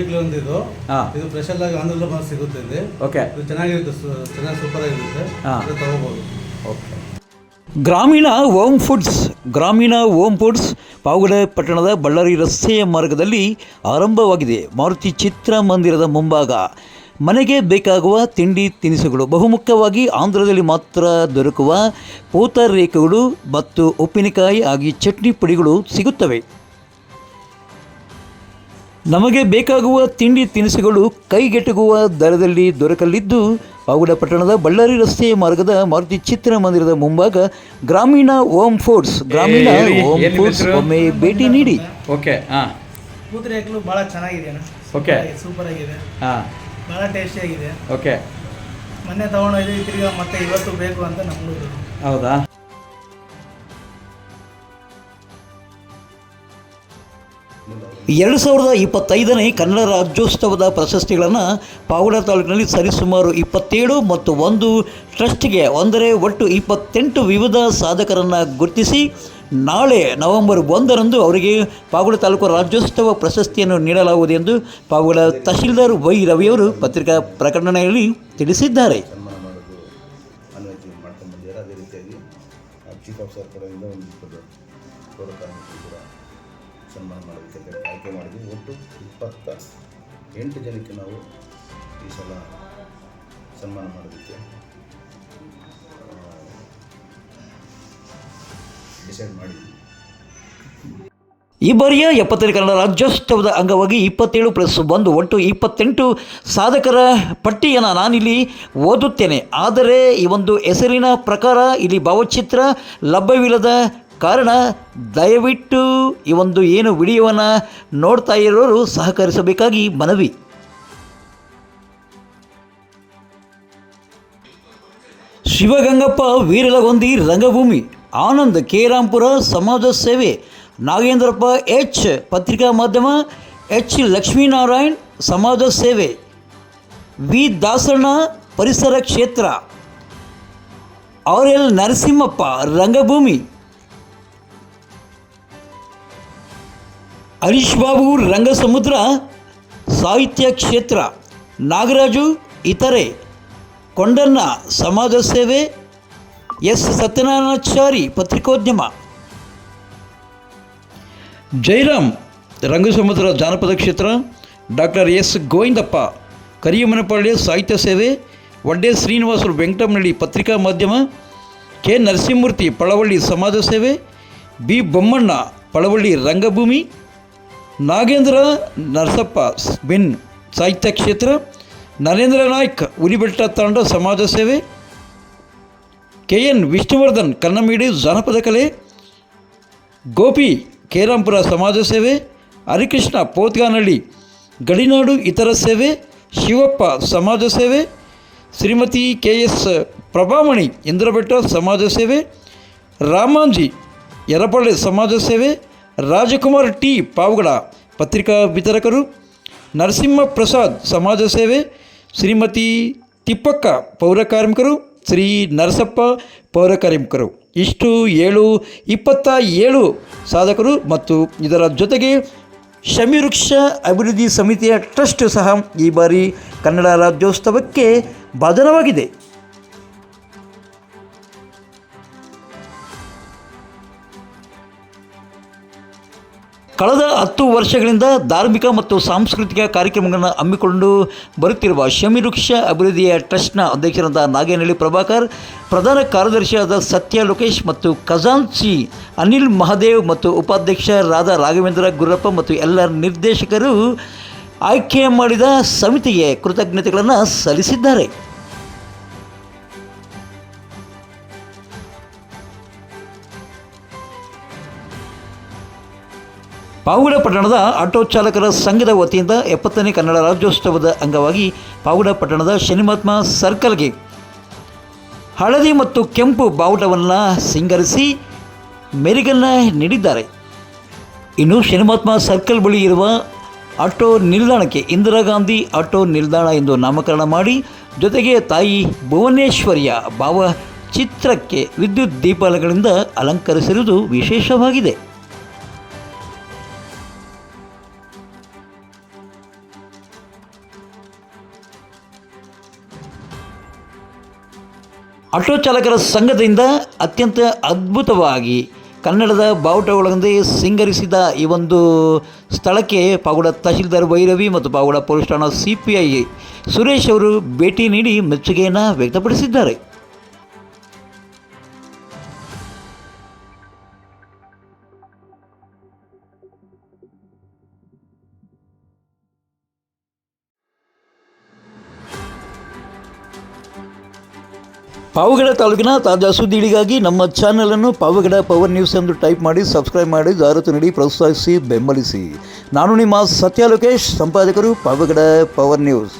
Weekly ಒಂದು ಇದು special ಆಗಿ ಆಂಧ್ರದಲ್ಲಿ ಸಿಗುತ್ತೆ ಇಲ್ಲಿ. ಓಕೆ, ಇದು ಚೆನ್ನಾಗಿರುತ್ತೆ, ಚೆನ್ನಾಗಿ ಸೂಪರ್ ಆಗಿರುತ್ತೆ, ತಗೋಬಹುದು. ಓಕೆ. ಗ್ರಾಮೀಣ ಹೋಮ್ ಫುಡ್ಸ್ ಪಾವಗಡ ಪಟ್ಟಣದ ಬಳ್ಳಾರಿ ರಸ್ತೆಯ ಮಾರ್ಗದಲ್ಲಿ ಆರಂಭವಾಗಿದೆ. ಮಾರುತಿ ಚಿತ್ರಮಂದಿರದ ಮುಂಭಾಗ ಮನೆಗೆ ಬೇಕಾಗುವ ತಿಂಡಿ ತಿನಿಸುಗಳು, ಬಹುಮುಖ್ಯವಾಗಿ ಆಂಧ್ರದಲ್ಲಿ ಮಾತ್ರ ದೊರಕುವ ಪೂತರೇಖೆಗಳು ಮತ್ತು ಉಪ್ಪಿನಕಾಯಿ ಹಾಗೆ ಚಟ್ನಿ ಪುಡಿಗಳು ಸಿಗುತ್ತವೆ. ನಮಗೆ ಬೇಕಾಗುವ ತಿಂಡಿ ತಿನಿಸುಗಳು ಕೈಗೆಟುಕುವ ದರದಲ್ಲಿ ದೊರಕಲಿದ್ದು, ಪಾವಗಡ ಪಟ್ಟಣದ ಬಳ್ಳಾರಿ ರಸ್ತೆಯ ಮಾರ್ಗದ ಮಾರುತಿ ಚಿತ್ರಮಂದಿರದ ಮುಂಭಾಗ ಗ್ರಾಮೀಣ ಹೋಮ್ ಫುಡ್ಸ್ ಒಮ್ಮೆ ಭೇಟಿ ನೀಡಿ. ಓಕೆ, ಪೂತರೇಖೆಗಳು ಭಾಳ ಚೆನ್ನಾಗಿದೆ, ಓಕೆ, ಸೂಪರ್ ಆಗಿದೆ, ಭಾಳ ಟೇಸ್ಟಿ ಆಗಿದೆ. ಓಕೆ, ಮೊನ್ನೆ ತೊಗೊಂಡೋಗಿ ತಿರ್ಗಾ ಮತ್ತೆ ಇವತ್ತು ಬೇಕು ಅಂತ ನಮಗೂ. ಹೌದಾ? 2025ನೇ ಕನ್ನಡ ರಾಜ್ಯೋತ್ಸವದ ಪ್ರಶಸ್ತಿಗಳನ್ನು ಪಾವಗಡ ತಾಲೂಕಿನಲ್ಲಿ ಸರಿಸುಮಾರು 27 ಮತ್ತು 1 ಟ್ರಸ್ಟ್ಗೆ ಅಂದರೆ ಒಟ್ಟು 28 ವಿವಿಧ ಸಾಧಕರನ್ನು ಗುರುತಿಸಿ ನಾಳೆ ನವೆಂಬರ್ 1ರಂದು ಅವರಿಗೆ ಪಾವಗಡ ತಾಲೂಕು ರಾಜ್ಯೋತ್ಸವ ಪ್ರಶಸ್ತಿಯನ್ನು ನೀಡಲಾಗುವುದು ಎಂದು ಪಾವಗಡ ತಹಶೀಲ್ದಾರ್ ವೈ ರವಿಯವರು ಪತ್ರಿಕಾ ಪ್ರಕಟಣೆಯಲ್ಲಿ ತಿಳಿಸಿದ್ದಾರೆ. ಸನ್ಮಾನ ಮಾಡೋದಕ್ಕೆ ಆಯ್ಕೆ ಮಾಡಿದ್ವಿ. ಒಟ್ಟು 28 ಜನಕ್ಕೆ ನಾವು ಈ ಸಲ ಸನ್ಮಾನ ಮಾಡೋದಕ್ಕೆ ಡಿಸೈಡ್ ಮಾಡಿದ್ವಿ. ಈ ಬಾರಿಯ 70ನೇ ಕನ್ನಡ ರಾಜ್ಯೋತ್ಸವದ ಅಂಗವಾಗಿ 27+1 ಒಟ್ಟು 28 ಸಾಧಕರ ಪಟ್ಟಿಯನ್ನು ನಾನಿಲ್ಲಿ ಓದುತ್ತೇನೆ. ಆದರೆ ಈ ಒಂದು ಹೆಸರಿನ ಪ್ರಕಾರ ಇಲ್ಲಿ ಭಾವಚಿತ್ರ ಲಭ್ಯವಿಲ್ಲದ ಕಾರಣ ದಯವಿಟ್ಟು ಈ ಒಂದು ಏನು ವಿಡಿಯೋವನ್ನು ನೋಡ್ತಾ ಇರೋರು ಸಹಕರಿಸಬೇಕಾಗಿ ಮನವಿ. ಶಿವಗಂಗಪ್ಪ ವೀರಲಗೊಂದಿ ರಂಗಭೂಮಿ, ಆನಂದ್ ಕೇರಾಂಪುರ ಸಮಾಜ ಸೇವೆ, ನಾಗೇಂದ್ರಪ್ಪ ಎಚ್ ಪತ್ರಿಕಾ ಮಾಧ್ಯಮ, ಎಚ್ ಲಕ್ಷ್ಮೀನಾರಾಯಣ್ ಸಮಾಜ ಸೇವೆ, ವಿ ದಾಸಣ್ಣ ಪರಿಸರ ಕ್ಷೇತ್ರ, ಆರ್ ಎಲ್ ನರಸಿಂಹಪ್ಪ ರಂಗಭೂಮಿ, ಹರೀಶ್ ಬಾಬು ರಂಗಸಮುದ್ರ ಸಾಹಿತ್ಯ ಕ್ಷೇತ್ರ, ನಾಗರಾಜು ಇತರೆ, ಕೊಂಡಣ್ಣ ಸಮಾಜ ಸೇವೆ, ಎಸ್ ಸತ್ಯನಾರಾಯಣಾಚಾರಿ ಪತ್ರಿಕೋದ್ಯಮ, ಜೈರಾಮ್ ರಂಗಸಮುದ್ರ ಜಾನಪದ ಕ್ಷೇತ್ರ, ಡಾಕ್ಟರ್ ಎಸ್ ಗೋವಿಂದಪ್ಪ ಕರಿಯಮ್ಮನಪಾಳ್ಯ ಸಾಹಿತ್ಯ ಸೇವೆ, ವಡ್ಡೆ ಶ್ರೀನಿವಾಸರು ವೆಂಕಟಮನಹಳ್ಳಿ ಪತ್ರಿಕಾ ಮಾಧ್ಯಮ, ಕೆ ನರಸಿಂಹಮೂರ್ತಿ ಪಳವಳ್ಳಿ ಸಮಾಜ ಸೇವೆ, ಬಿ ಬೊಮ್ಮಣ್ಣ ಪಳವಳ್ಳಿ ರಂಗಭೂಮಿ, ನಾಗೇಂದ್ರ ನರಸಪ್ಪ ಬಿನ್ ಸಾಹಿತ್ಯ ಕ್ಷೇತ್ರ, ನರೇಂದ್ರ ನಾಯ್ಕ್ ಹುಲಿಬೆಟ್ಟ ತಾಂಡ ಸಮಾಜ ಸೇವೆ, ಕೆ ಎನ್ ವಿಷ್ಣುವರ್ಧನ್ ಕನ್ನಂಬೇಡಿ ಜಾನಪದ ಕಲೆ, ಗೋಪಿ ಕೇರಾಂಪುರ ಸಮಾಜ ಸೇವೆ, ಹರಿಕೃಷ್ಣ ಪೋತ್ಗಾನಹಳ್ಳಿ ಗಡಿನಾಡು ಇತರ ಸೇವೆ, ಶಿವಪ್ಪ ಸಮಾಜ ಸೇವೆ, ಶ್ರೀಮತಿ ಕೆ ಎಸ್ ಪ್ರಭಾಮಣಿ ಇಂದ್ರಬೆಟ್ಟ ಸಮಾಜ ಸೇವೆ, ರಾಮಾಂಜಿ ಯರಪಳ್ಳಿ ಸಮಾಜ ಸೇವೆ, ರಾಜಕುಮಾರ್ ಟಿ ಪಾವಗಡ ಪತ್ರಿಕಾ ವಿತರಕರು, ನರಸಿಂಹ ಪ್ರಸಾದ್ ಸಮಾಜ ಸೇವೆ, ಶ್ರೀಮತಿ ತಿಪ್ಪಕ್ಕ ಪೌರ ಕಾರ್ಮಿಕರು, ಶ್ರೀ ನರಸಪ್ಪ ಪೌರ ಕಾರ್ಮಿಕರು. ಇಷ್ಟು 27 ಸಾಧಕರು ಮತ್ತು ಇದರ ಜೊತೆಗೆ ಶಮಿವೃಕ್ಷ ಅಭಿವೃದ್ಧಿ ಸಮಿತಿಯ ಟ್ರಸ್ಟ್ ಸಹ ಈ ಬಾರಿ ಕನ್ನಡ ರಾಜ್ಯೋತ್ಸವಕ್ಕೆ ಭಾಜನವಾಗಿದೆ. ಕಳೆದ 10 ವರ್ಷಗಳಿಂದ ಧಾರ್ಮಿಕ ಮತ್ತು ಸಾಂಸ್ಕೃತಿಕ ಕಾರ್ಯಕ್ರಮಗಳನ್ನು ಹಮ್ಮಿಕೊಂಡು ಬರುತ್ತಿರುವ ಶಮಿವೃಕ್ಷ ಅಭಿವೃದ್ಧಿಯ ಟ್ರಸ್ಟ್ನ ಅಧ್ಯಕ್ಷರಾದ ನಾಗೇನಹಳ್ಳಿ ಪ್ರಭಾಕರ್, ಪ್ರಧಾನ ಕಾರ್ಯದರ್ಶಿಯಾದ ಸತ್ಯ ಲೋಕೇಶ್ ಮತ್ತು ಖಜಾಂಚಿ ಅನಿಲ್ ಮಹಾದೇವ್ ಮತ್ತು ಉಪಾಧ್ಯಕ್ಷರಾದ ರಾಘವೇಂದ್ರ ಗುರಪ್ಪ ಮತ್ತು ಎಲ್ಲ ನಿರ್ದೇಶಕರು ಆಯ್ಕೆ ಮಾಡಿದ ಸಮಿತಿಗೆ ಕೃತಜ್ಞತೆಗಳನ್ನು ಸಲ್ಲಿಸಿದ್ದಾರೆ. ಪಾವಗಡ ಪಟ್ಟಣದ ಆಟೋ ಚಾಲಕರ ಸಂಘದ ವತಿಯಿಂದ 70ನೇ ಕನ್ನಡ ರಾಜ್ಯೋತ್ಸವದ ಅಂಗವಾಗಿ ಪಾವಗಡ ಪಟ್ಟಣದ ಶನಿಮಹಾತ್ಮ ಸರ್ಕಲ್ಗೆ ಹಳದಿ ಮತ್ತು ಕೆಂಪು ಬಾವುಟವನ್ನು ಸಿಂಗರಿಸಿ ಮೆರುಗನ್ನು ನೀಡಿದ್ದಾರೆ. ಇನ್ನು ಶನಿಮಹಾತ್ಮ ಸರ್ಕಲ್ ಬಳಿ ಇರುವ ಆಟೋ ನಿಲ್ದಾಣಕ್ಕೆ ಇಂದಿರಾ ಗಾಂಧಿ ಆಟೋ ನಿಲ್ದಾಣ ಎಂದು ನಾಮಕರಣ ಮಾಡಿ, ಜೊತೆಗೆ ತಾಯಿ ಭುವನೇಶ್ವರಿಯ ಭಾವಚಿತ್ರಕ್ಕೆ ವಿದ್ಯುತ್ ದೀಪಾಲಗಳಿಂದ ಅಲಂಕರಿಸಿರುವುದು ವಿಶೇಷವಾಗಿದೆ. ಆಟೋ ಚಾಲಕರ ಸಂಘದಿಂದ ಅತ್ಯಂತ ಅದ್ಭುತವಾಗಿ ಕನ್ನಡದ ಬಾವುಟಗಳೊಂದಿಗೆ ಸಿಂಗರಿಸಿದ ಈ ಒಂದು ಸ್ಥಳಕ್ಕೆ ಪಾವಗಡ ತಹಶೀಲ್ದಾರ್ ಭೈರವಿ ಮತ್ತು ಪಾವಗಡ ಪೊಲೀಸ್ ಠಾಣಾ CPI ಸುರೇಶ್ ಅವರು ಭೇಟಿ ನೀಡಿ ಮೆಚ್ಚುಗೆಯನ್ನು ವ್ಯಕ್ತಪಡಿಸಿದ್ದಾರೆ. ಪಾವಗಡ ತಾಲೂಕಿನ ತಾಜಾ ಸುದ್ದಿಗಳಿಗಾಗಿ ನಮ್ಮ ಚಾನಲನ್ನು ಪಾವಗಡ ಪವರ್ ನ್ಯೂಸ್ ಎಂದು ಟೈಪ್ ಮಾಡಿ ಸಬ್ಸ್ಕ್ರೈಬ್ ಮಾಡಿ ಜಾಹೀರಾತು ನೀಡಿ ಪ್ರೋತ್ಸಾಹಿಸಿ ಬೆಂಬಲಿಸಿ. ನಾನು ನಿಮ್ಮ ಸತ್ಯ ಲೋಕೇಶ್, ಸಂಪಾದಕರು ಪಾವಗಡ ಪವರ್ ನ್ಯೂಸ್.